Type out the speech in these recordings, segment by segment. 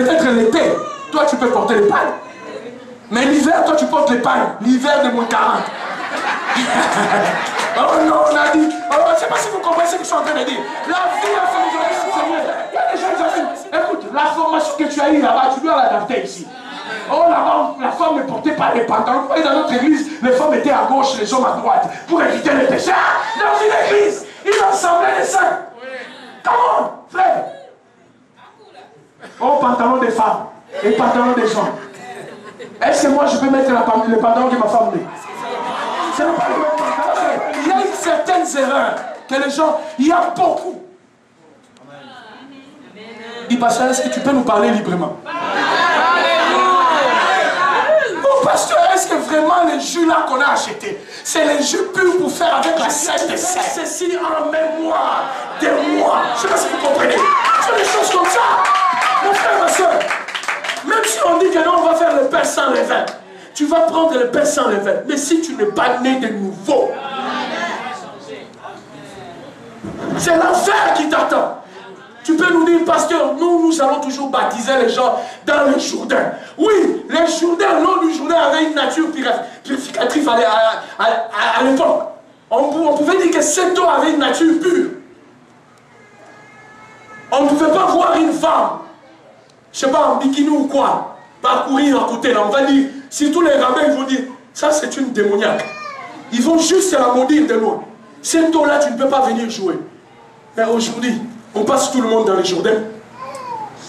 Peut-être l'été, toi tu peux porter les pagnes. Mais l'hiver, toi tu portes les pagnes. L'hiver de moins 40. Oh non, on a dit. Oh, je ne sais pas si vous comprenez ce que je suis en train de dire. La vie a fait c'est mieux. Il y a des gens qui ont dit, écoute, la formation que tu as eue là-bas, tu dois l'adapter ici. Oh là-bas, la femme ne portait pas les pantalons. Et dans notre église, les femmes étaient à gauche, les hommes à droite. Pour éviter les péchés. Dans une église, ils ensemblaient les saints. Comment, frère? Oh, pantalon des femmes et pantalon des hommes. Est-ce que moi je peux mettre le pantalon que ma femme met? C'est pas le même pantalon. Il y a une certaine erreur que les gens, il y a beaucoup. Dis pasteur, est-ce que tu peux nous parler librement? Mon pasteur, est-ce que vraiment les jus là qu'on a achetés, c'est les jus purs pour faire avec la sèche de sel? Ceci en mémoire de moi. Je ne sais pas si vous comprenez. C'est des choses comme ça. Mon frère, ma soeur, même si on dit que non, on va faire le pain sans levain, tu vas prendre le pain sans levain. Mais si tu n'es pas né de nouveau, c'est l'enfer qui t'attend. Tu peux nous dire, pasteur, nous allons toujours baptiser les gens dans le Jourdain. Oui, le Jourdain, l'eau du Jourdain avait une nature purificatrice à l'époque. On pouvait dire que cette eau avait une nature pure. On ne pouvait pas voir une femme, je ne sais pas, en bikini ou quoi, parcourir à côté. Là, on va dire, si tous les rabbins ils vont dire, ça c'est une démoniaque. Ils vont juste la maudire de loin. Cette eau-là, tu ne peux pas venir jouer. Mais aujourd'hui, on passe tout le monde dans les Jourdains.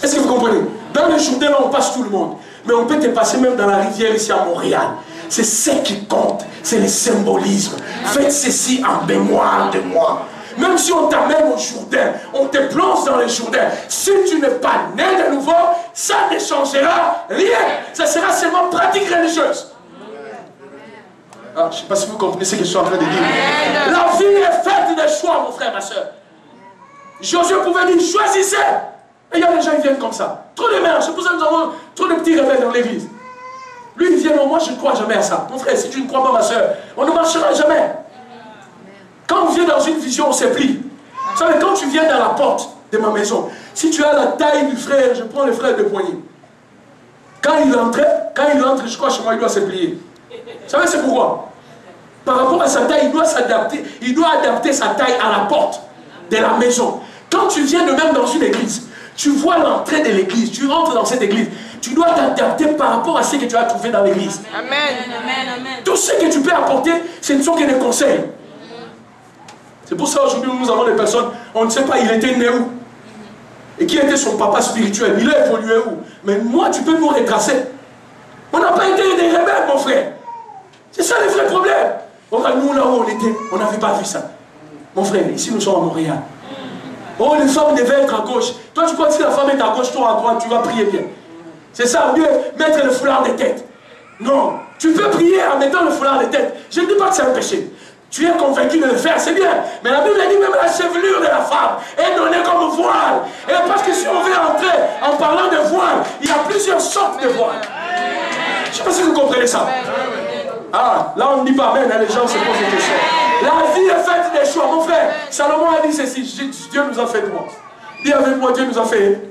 Est-ce que vous comprenez? Dans les Jourdains, là, on passe tout le monde. Mais on peut te passer même dans la rivière ici à Montréal. C'est ce qui compte, c'est le symbolisme. Faites ceci en mémoire de moi. Même si on t'amène au Jourdain, on te plonge dans le Jourdain, si tu n'es pas né de nouveau, ça ne changera rien. Ça sera seulement pratique religieuse. Ah, je ne sais pas si vous comprenez ce que je suis en train de dire. La vie est faite de choix, mon frère, ma soeur. Josué pouvait dire, choisissez. Et il y a des gens qui viennent comme ça. Trop de mères, c'est pour ça que nous avons trop de petits rebelles dans l'église. Lui, il vient, non, moi je ne crois jamais à ça. Mon frère, si tu ne crois pas, ma soeur, on ne marchera jamais. Quand on vient dans une vision, on se plie. Vous savez, quand tu viens dans la porte de ma maison, si tu as la taille du frère, je prends le frère de poignet. Quand il entre, je crois chez moi, il doit se plier. Vous savez, c'est pourquoi? Par rapport à sa taille, il doit s'adapter. Il doit adapter sa taille à la porte de la maison. Quand tu viens de même dans une église, tu vois l'entrée de l'église, tu rentres dans cette église, tu dois t'adapter par rapport à ce que tu as trouvé dans l'église. Amen. Amen. Amen. Tout ce que tu peux apporter, ce ne sont que des conseils. C'est pour ça aujourd'hui nous avons des personnes, on ne sait pas il était né où. Et qui était son papa spirituel, il a évolué où. Mais moi, tu peux nous retracer. On n'a pas été des rebelles, mon frère. C'est ça le vrai problème. Nous, là où on était, on n'avait pas vu ça. Mon frère, ici nous sommes à Montréal. Oh, les femmes devaient être à gauche. Toi, tu crois que si la femme est à gauche, toi à droite, tu vas prier bien. C'est ça, mieux mettre le foulard de tête. Non, tu peux prier en mettant le foulard de tête. Je ne dis pas que c'est un péché. Tu es convaincu de le faire, c'est bien. Mais la Bible dit même la chevelure de la femme est donnée comme voile. Et parce que si on veut entrer en parlant de voile, il y a plusieurs sortes de voiles. Je ne sais pas si vous comprenez ça. Ah, là on ne dit pas amen, les gens se posent des questions. La vie est faite des choix. Mon frère, Salomon a dit ceci, Dieu nous a fait droit. Dis avec moi, Dieu nous a fait.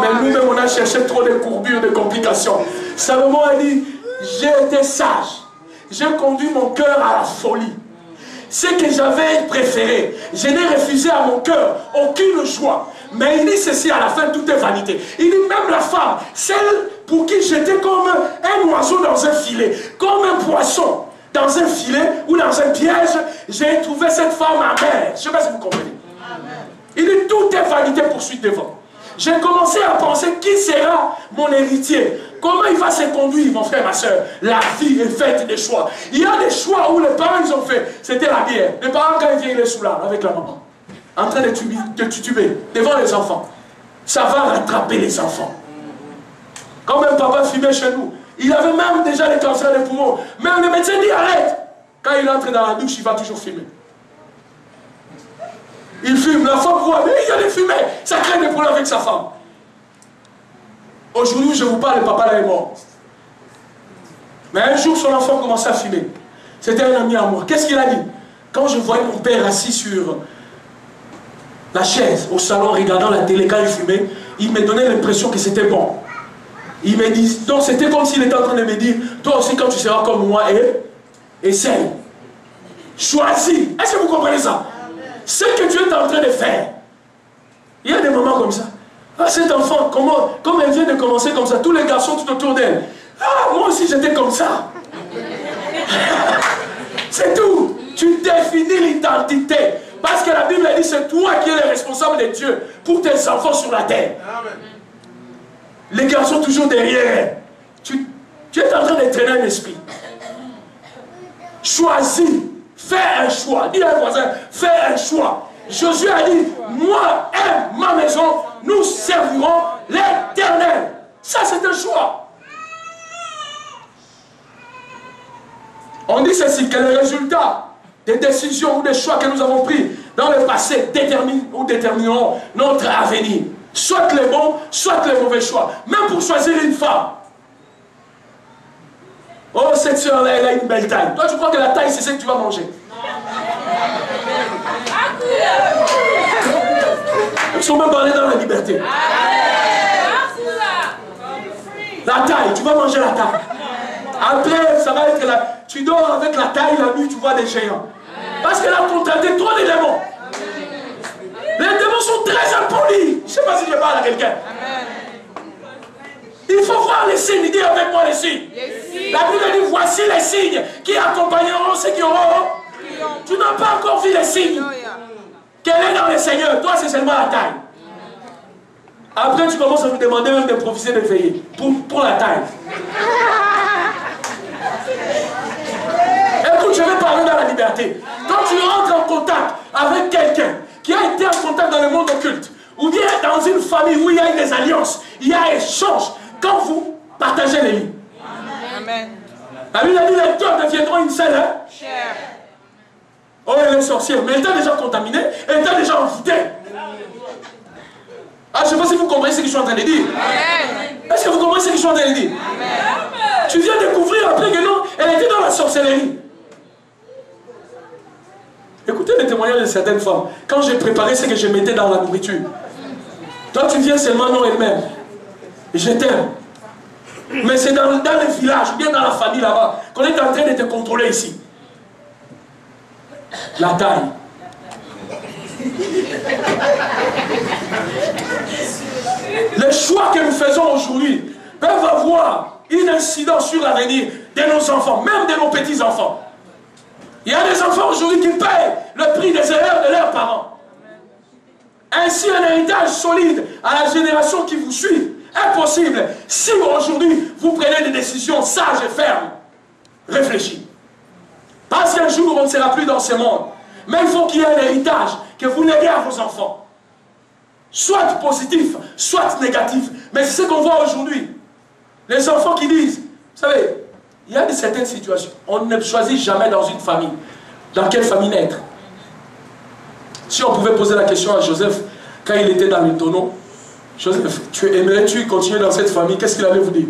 Mais nous-mêmes, on a cherché trop de courbures, de complications. Salomon a dit, j'ai été sage. J'ai conduit mon cœur à la folie. Ce que j'avais préféré, je n'ai refusé à mon cœur aucune joie. Mais il dit ceci à la fin, tout est vanité. Il dit même la femme, celle pour qui j'étais comme un oiseau dans un filet, comme un poisson dans un filet ou dans un piège, j'ai trouvé cette femme amère. Je ne sais pas si vous comprenez. Amen. Il dit tout est vanité poursuite devant. J'ai commencé à penser qui sera mon héritier. Comment il va se conduire, mon frère, ma soeur? La vie est faite des choix. Il y a des choix où les parents ils ont fait. C'était la bière. Les parents, quand ils viennent, ils sont là avec la maman. En train de tuber devant les enfants. Ça va rattraper les enfants. Quand même papa fumait chez nous, il avait même déjà les cancers des poumons. Même le médecin dit arrête. Quand il entre dans la douche, il va toujours fumer. Il fume, la femme voit, mais il y a des fumées. Ça crée des problèmes avec sa femme. Aujourd'hui, je vous parle, le papa là est mort. Mais un jour, son enfant commençait à fumer. C'était un ami à moi. Qu'est-ce qu'il a dit? Quand je voyais mon père assis sur la chaise, au salon, regardant la télé, quand il fumait, il me donnait l'impression que c'était bon. Il me dit, donc c'était comme s'il était en train de me dire, toi aussi quand tu seras comme moi, essaye. Choisis. Est-ce que vous comprenez ça? Ce que tu es en train de faire. Il y a des moments comme ça. Ah, cet enfant, comme elle vient de commencer comme ça, tous les garçons tout autour d'elle. Ah, moi aussi j'étais comme ça. C'est tout. Tu définis l'identité. Parce que la Bible dit, c'est toi qui es le responsable de Dieu pour tes enfants sur la terre. Amen. Les garçons toujours derrière. Tu es en train de traîner un esprit. Choisis. Fais un choix. Dis à un voisin, fais un choix. Josué a dit, moi et ma maison, nous servirons l'Éternel. Ça, c'est un choix. On dit ceci, que les résultats des décisions ou des choix que nous avons pris dans le passé détermineront notre avenir. Soit les bons, soit les mauvais choix. Même pour choisir une femme. Oh, cette soeur-là, elle a une belle taille. Toi, tu crois que la taille, c'est ce que tu vas manger? Ils sont même parlés dans la liberté. La taille, tu vas manger la taille. Après, ça va être là. Tu dors avec la taille, la nuit, tu vois des géants. Parce qu'elle a contracté trop de démons. Les démons sont très impolis. Je ne sais pas si je parle à quelqu'un. Il faut voir les signes. Dis avec moi les signes. La Bible dit, voici les signes qui accompagneront ceux qui auront. Tu n'as pas encore vu les signes. Quel est dans le Seigneur? Toi, c'est seulement la taille. Après, tu commences à nous demander même des prophéties de veiller. Pour la taille. Écoute, je vais parler dans la liberté. Quand tu rentres en contact avec quelqu'un qui a été en contact dans le monde occulte, ou bien dans une famille où il y a des alliances, il y a échange, quand vous partagez les lits. Amen. La Bible a dit, les deux deviendront une seule chair. Oh, elle est sorcière, mais elle t'a déjà contaminé, elle t'a déjà envoûté. Ah, je ne sais pas si vous comprenez ce que je suis en train de dire. Est-ce que vous comprenez ce que je suis en train de dire? Amen. Tu viens découvrir après que non, elle était dans la sorcellerie. Écoutez les témoignages de certaines femmes. Quand j'ai préparé ce que je mettais dans la nourriture. Toi, tu viens seulement non elle-même. Je t'aime. Mais c'est dans le village, ou bien dans la famille là-bas, qu'on est en train de te contrôler ici. La taille. Les choix que nous faisons aujourd'hui peuvent avoir une incidence sur l'avenir de nos enfants, même de nos petits-enfants. Il y a des enfants aujourd'hui qui payent le prix des erreurs de leurs parents. Ainsi, un héritage solide à la génération qui vous suit est possible si aujourd'hui vous prenez des décisions sages et fermes. Réfléchis. Parce qu'un jour, on ne sera plus dans ce monde. Mais il faut qu'il y ait un héritage que vous léguez à vos enfants. Soit positif, soit négatif. Mais c'est ce qu'on voit aujourd'hui. Les enfants qui disent, vous savez, il y a certaines situations. On ne choisit jamais dans une famille. Dans quelle famille naître? Si on pouvait poser la question à Joseph, quand il était dans le tonneau, Joseph, aimerais-tu continuer dans cette famille? Qu'est-ce qu'il allait vous dire?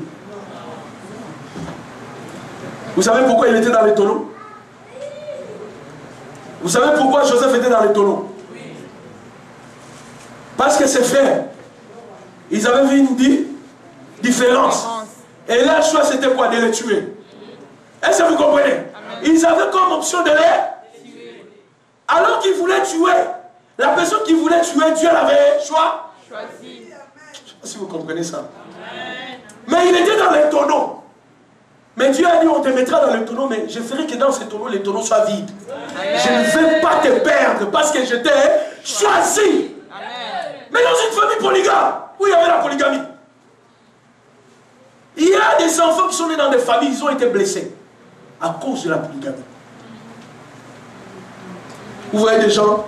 Vous savez pourquoi il était dans le tonneau? Vous savez pourquoi Joseph était dans le tonneau? Parce que ses frères, ils avaient vu une différence. Et leur choix, c'était quoi? De les tuer. Est-ce que vous comprenez? Ils avaient comme option de les tuer. Alors qu'ils voulaient tuer, la personne qui voulait tuer, Dieu l'avait choisi. Je ne sais pas si vous comprenez ça. Mais il était dans le tonneau. Mais Dieu a dit, on te mettra dans le tonneau, mais je ferai que dans ce tonneau, le tonneau soit vide. Je ne vais pas te perdre parce que je t'ai choisi. Mais dans une famille polygame, où il y avait la polygamie, il y a des enfants qui sont nés dans des familles, ils ont été blessés à cause de la polygamie. Vous voyez des gens,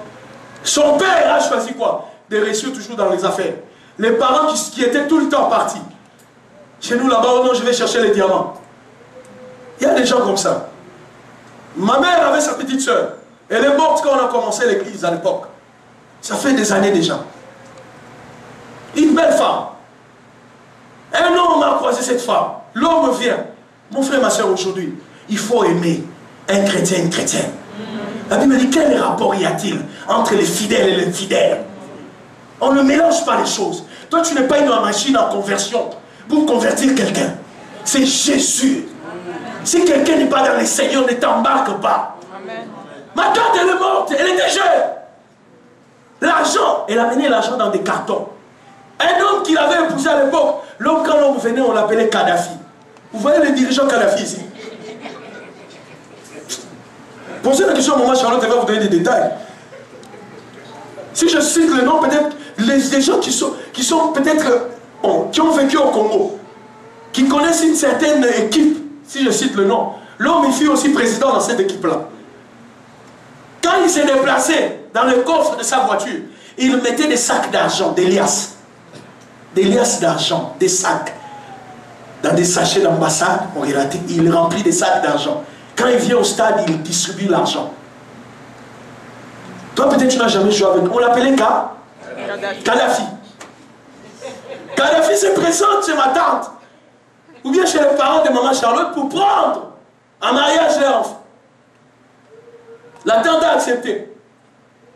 son père a choisi quoi? De réussir toujours dans les affaires. Les parents qui étaient tout le temps partis. Chez nous là-bas, oh non, je vais chercher les diamants. Il y a des gens comme ça. Ma mère avait sa petite soeur. Elle est morte quand on a commencé l'église à l'époque. Ça fait des années déjà. Une belle femme. Un homme a croisé cette femme. L'homme vient. Mon frère, ma soeur, aujourd'hui, il faut aimer un chrétien, une chrétienne. La Bible dit, quel rapport y a-t-il entre les fidèles et les infidèles? On ne mélange pas les choses. Toi, tu n'es pas une machine en conversion pour convertir quelqu'un. C'est Jésus. Si quelqu'un n'est pas dans les Seigneurs, ne t'embarque pas. Amen. Ma tante, elle est morte, elle était jeune. L'argent, elle a mené l'argent dans des cartons. Un homme qui l'avait épousé à l'époque, l'homme, quand l'homme venait, on l'appelait Kadhafi. Vous voyez le dirigeant Kadhafi ici? Posez la question à maman Charlotte, elle va vous donner des détails. Si je cite le nom, peut-être les gens qui sont peut-être qui ont vécu au Congo, qui connaissent une certaine équipe, si je cite le nom, l'homme il fut aussi président dans cette équipe-là. Quand il s'est déplacé dans le coffre de sa voiture, il mettait des sacs d'argent, des liasses d'argent, des sacs, dans des sachets d'ambassade, il remplit des sacs d'argent. Quand il vient au stade, il distribue l'argent. Toi, peut-être tu n'as jamais joué avec. On l'appelait Kadhafi. Kadhafi se présente chez ma tante, ou bien chez les parents de maman Charlotte, pour prendre en mariage leur enfant. La tante a accepté.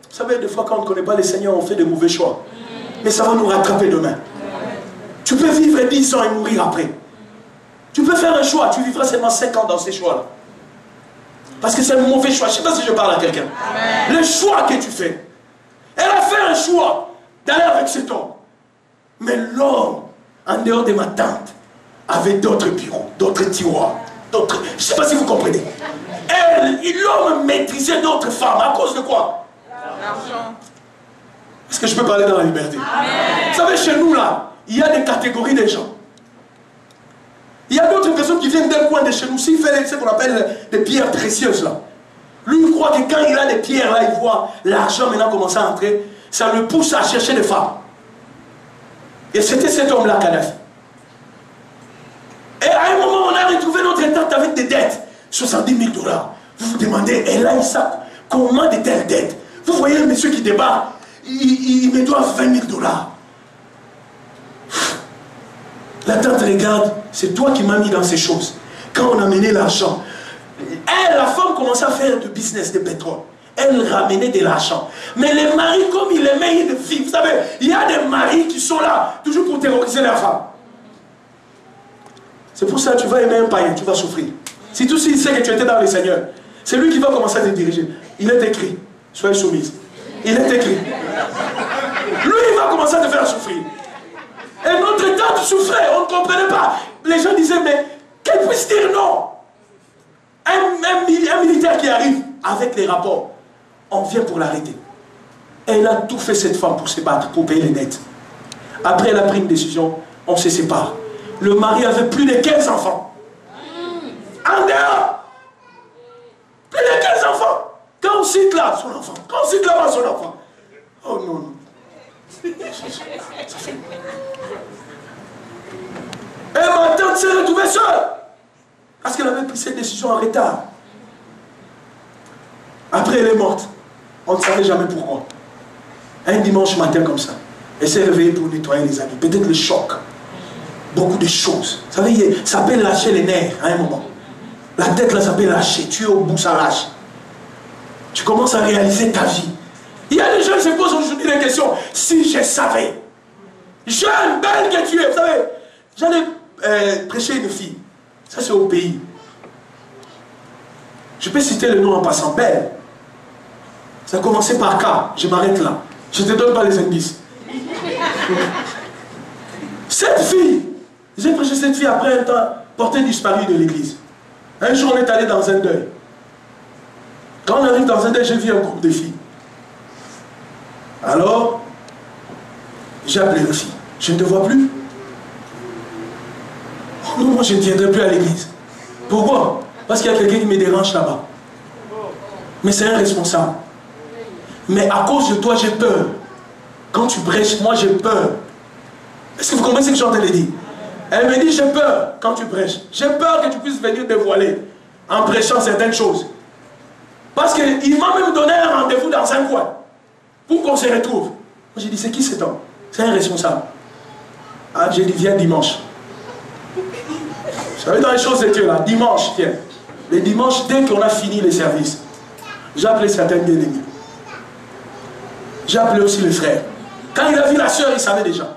Vous savez, des fois, quand on ne connaît pas les seigneurs, on fait de mauvais choix. Mais ça va nous rattraper demain. Tu peux vivre 10 ans et mourir après. Tu peux faire un choix, tu vivras seulement 5 ans dans ces choix-là. Parce que c'est un mauvais choix. Je ne sais pas si je parle à quelqu'un. Le choix que tu fais. Elle a fait un choix d'aller avec cet homme. Mais l'homme, en dehors de ma tante, avait d'autres bureaux, d'autres tiroirs, d'autres... Je ne sais pas si vous comprenez. L'homme maîtrisait d'autres femmes. À cause de quoi? L'argent. Est-ce que je peux parler dans la liberté? Amen. Vous savez, chez nous, là, il y a des catégories de gens. Il y a d'autres personnes qui viennent d'un coin de chez nous. S'il fait ce qu'on appelle des pierres précieuses, là. Lui, il croit que quand il a des pierres, là, il voit l'argent maintenant commencer à entrer. Ça le pousse à chercher des femmes. Et c'était cet homme-là, Kadhafi. Et à un moment, on a retrouvé notre tante avec des dettes. 70 000 $. Vous vous demandez, elle a ça, comment de telles dettes? Vous voyez le monsieur qui débarque, il me doit 20 000 $. La tante regarde, c'est toi qui m'as mis dans ces choses. Quand on a mené l'argent, elle, la femme, commençait à faire du business de pétrole. Elle ramenait de l'argent. Mais les maris, comme ils aimaient de vivre, vous savez, il y a des maris qui sont là, toujours pour terroriser leur femme. C'est pour ça que tu vas aimer un païen, tu vas souffrir. Si tout il sait que tu étais dans les seigneurs, c'est lui qui va commencer à te diriger. Il est écrit, soyez soumise. Il est écrit. Lui, il va commencer à te faire souffrir. Et notre tante souffrait, on ne comprenait pas. Les gens disaient, mais qu'elle puisse dire non. Un militaire qui arrive avec les rapports, on vient pour l'arrêter. Elle a tout fait, cette femme, pour se battre, pour payer les dettes. Après, elle a pris une décision, on se sépare. Le mari avait plus de 15 enfants. En dehors. Plus de 15 enfants. Quand on cite là, son enfant. Quand on cite là-bas, son enfant. Oh non, non. Ça fait... Et ma tante s'est retrouvée seule. Parce qu'elle avait pris cette décision en retard. Après, elle est morte. On ne savait jamais pourquoi. Un dimanche matin comme ça, elle s'est réveillée pour nettoyer les habits. Peut-être le choc. Beaucoup de choses. Vous savez, ça peut lâcher les nerfs à un moment. La tête là, ça peut lâcher. Tu es au bout, ça lâche. Tu commences à réaliser ta vie. Il y a des gens qui se posent aujourd'hui des questions. Si je savais. Jeune, belle que tu es. Vous savez, j'allais prêcher une fille. Ça, c'est au pays. Je peux citer le nom en passant. Belle. Ça a commencé par K. Je m'arrête là. Je ne te donne pas les indices. Cette fille, j'ai prêché cette fille après un temps, portée disparue de l'église. Un jour, on est allé dans un deuil. Quand on arrive dans un deuil, j'ai vu un groupe de filles. Alors, j'ai appelé la fille. Je ne te vois plus. Oh, moi, je ne viendrai plus à l'église. Pourquoi? Parce qu'il y a quelqu'un qui me dérange là-bas. Mais c'est un responsable. Mais à cause de toi, j'ai peur. Quand tu prêches, moi, j'ai peur. Est-ce que vous comprenez ce que je suis en train de dire? Elle me dit, j'ai peur quand tu prêches. J'ai peur que tu puisses venir dévoiler en prêchant certaines choses. Parce qu'il m'a même donné un rendez-vous dans un coin pour qu'on se retrouve. Moi, j'ai dit, c'est qui cet homme? C'est un responsable. Ah, j'ai dit, viens dimanche. Vous savez, dans les choses de Dieu, là, dimanche, viens. Le dimanche, dès qu'on a fini les services, j'ai appelé certains bien-aimés. J'ai appelé aussi les frères. Quand il a vu la sœur, il savait déjà.